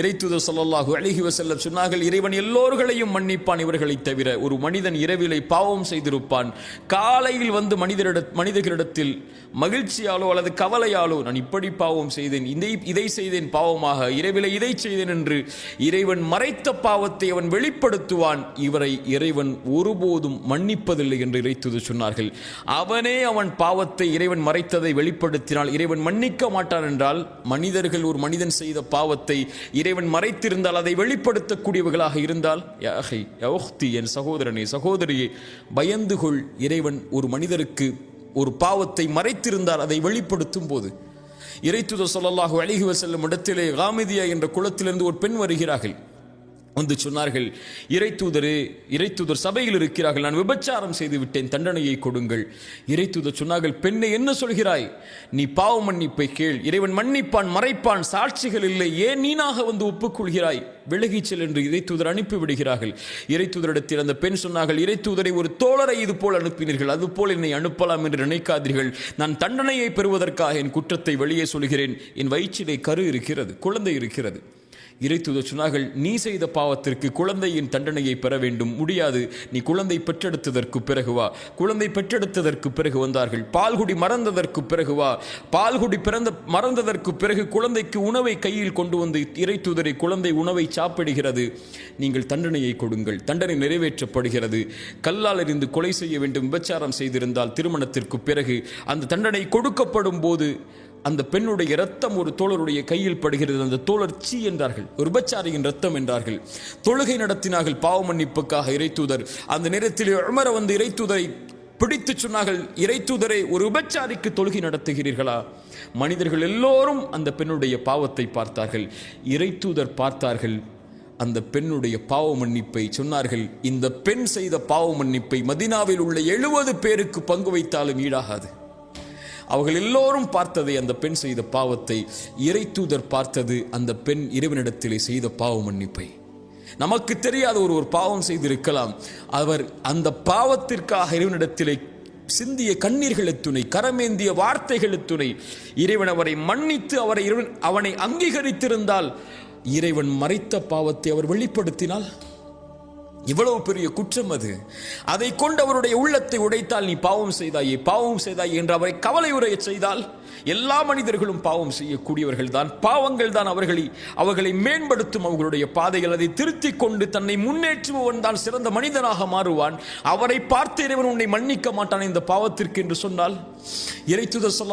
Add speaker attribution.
Speaker 1: இறைத்தூதர் ஸல்லல்லாஹு அலைஹி வஸல்லம் சொன்னார்கள், இறைவன் எல்லோர்களையும் மன்னிப்பான் இவர்களை தவிர. ஒரு மனிதன் இரவிலே பாவம் செய்திருப்பான், காலையில் வந்து மனிதர்களிடத்தில் மகிழ்ச்சியாலோ அல்லது கவலையாலோ நான் இப்படி பாவம் செய்தேன், இதை செய்தேன் பாவமாக, இரவிலே இதை செய்தேன் என்று இறைவன் மறைத்த பாவத்தை அவன் வெளிப்படுத்துவான். இவரை இறைவன் ஒருபோதும் மன்னிப்பதில்லை என்று இறைத்தூதர் சொன்னார்கள். அவன் பாவத்தை இறைவன் மறைத்ததை வெளிப்படுத்தினால் இறைவன் மன்னிக்க மாட்டான் என்றால், மனிதர்கள் ஒரு மனிதன் செய்த பாவத்தை இறைவன் மறைத்திருந்தால், அதை வெளிப்படுத்தக்கூடியவர்களாக இருந்தால், என் சகோதரனே சகோதரியே, பயந்து கொள். இறைவன் ஒரு மனிதருக்கு ஒரு பாவத்தை மறைத்திருந்தால் அதை வெளிப்படுத்தும் போது, இறைத்தூதர் ஸல்லல்லாஹு அலைஹி வஸல்லம் இடத்திலே காமிதியா என்ற குலத்திலிருந்து ஒரு பெண் வருகிறார்கள். வந்து சொன்னார்கள், இறைத்தூதர் சபையில் இருக்கிறார்கள், நான் விபச்சாரம் செய்து விட்டேன், தண்டனையை கொடுங்கள். இறைத்தூதர் சொன்னார்கள், பெண்ணை என்ன சொல்கிறாய்? நீ பாவ மன்னிப்பை கேள், இறைவன் மன்னிப்பான், மறைப்பான், சாட்சிகள் இல்லை, ஏன் நீனாக வந்து ஒப்புக்கொள்கிறாய்? விலகிச் செல் என்று இறைத்தூதர் அனுப்பிவிடுகிறார்கள். இறைத்தூதரிடத்தில் அந்த பெண் சொன்னார்கள், இறைத்தூதரை ஒரு தோழரை இது போல் அனுப்பினீர்கள், அதுபோல் என்னை அனுப்பலாம் என்று நினைக்காதீர்கள். நான் தண்டனையை பெறுவதற்காக என் குற்றத்தை வெளியே சொல்கிறேன். என் வயிற்றிலே கரு இருக்கிறது, குழந்தை இருக்கிறது. இறைத்தூதர் சொன்னார்கள், நீ செய்த பாவத்திற்கு குழந்தையின் தண்டனையை பெற வேண்டும், முடியாது, நீ குழந்தை பெற்றெடுத்ததற்கு பிறகு வா. குழந்தை பெற்றெடுத்ததற்கு பிறகு வந்தார்கள். பால்குடி மறந்ததற்கு பிறகு வா. பால்குடி மறந்ததற்கு பிறகு குழந்தைக்கு உணவை கையில் கொண்டு வந்து, இறைத்தூதரை குழந்தை உணவை சாப்பிடுகிறது, நீங்கள் தண்டனையை கொடுங்கள். தண்டனை நிறைவேற்றப்படுகிறது. கல்லால் எறிந்து கொலை செய்ய வேண்டும் விபச்சாரம் செய்திருந்தால் திருமணத்திற்கு பிறகு அந்த தண்டனை கொடுக்கப்படும் போது அந்த பெண்ணுடைய இரத்தம் ஒரு தோழருடைய கையில் படுகிறது. அந்த தோழர் சீ என்றார்கள், ஒரு விபச்சாரியின் இரத்தம் என்றார்கள். தொழுகை நடத்தினார்கள் பாவ மன்னிப்புக்காக. இறைத்தூதர் அந்த நேரத்தில் உமர் வந்து இறைத்தூதரை பிடித்து சொன்னார்கள், இறைத்தூதரை, ஒரு விபச்சாரிக்கு தொழுகை நடத்துகிறீர்களா? மனிதர்கள் எல்லோரும் அந்த பெண்ணுடைய பாவத்தை பார்த்தார்கள். இறைத்தூதர் பார்த்தார்கள் அந்த பெண்ணுடைய பாவ மன்னிப்பை. சொன்னார்கள், இந்த பெண் செய்த பாவ மன்னிப்பை மதீனாவில் உள்ள 70 பேருக்கு பங்கு வைத்தாலும் ஈடாகாது. அவர்கள் எல்லோரும் பார்த்ததை, அந்த பெண் செய்த பாவத்தை. இறைத்தூதர் பார்த்தது அந்த பெண் இறைவனிடத்திலே செய்த பாவ மன்னிப்பை. நமக்கு தெரியாத ஒரு பாவம் செய்திருக்கலாம், அவர் அந்த பாவத்திற்காக இறைவனிடத்திலே சிந்திய கண்ணீர்கள் துணை, கரமேந்திய வார்த்தைகள் துணை, இறைவன் அவரை மன்னித்து அவனை அங்கீகரித்திருந்தால், இறைவன் மறைத்த பாவத்தை அவர் வெளிப்படுத்தினால் இவ்வளவு பெரிய குற்றம் அது. அதை கொண்டு அவருடைய உள்ளத்தை உடைத்தால், நீ பாவம் செய்தாயே என்று அவரை கவலை உரைய செய்தால், எல்லா மனிதர்களும் பாவம் செய்யக்கூடியவர்கள் தான், பாவங்கள் தான் அவர்களை மேம்படுத்தும் அவர்களுடைய பாதைகள். அதை திருத்திக் கொண்டு தன்னை முன்னேற்றுபவன் தான் சிறந்த மனிதனாக மாறுவான். அவரை பார்த்து இறைவன் உன்னை மன்னிக்க மாட்டான் இந்த பாவத்திற்கு என்று சொன்னால், இறைத்தூதர்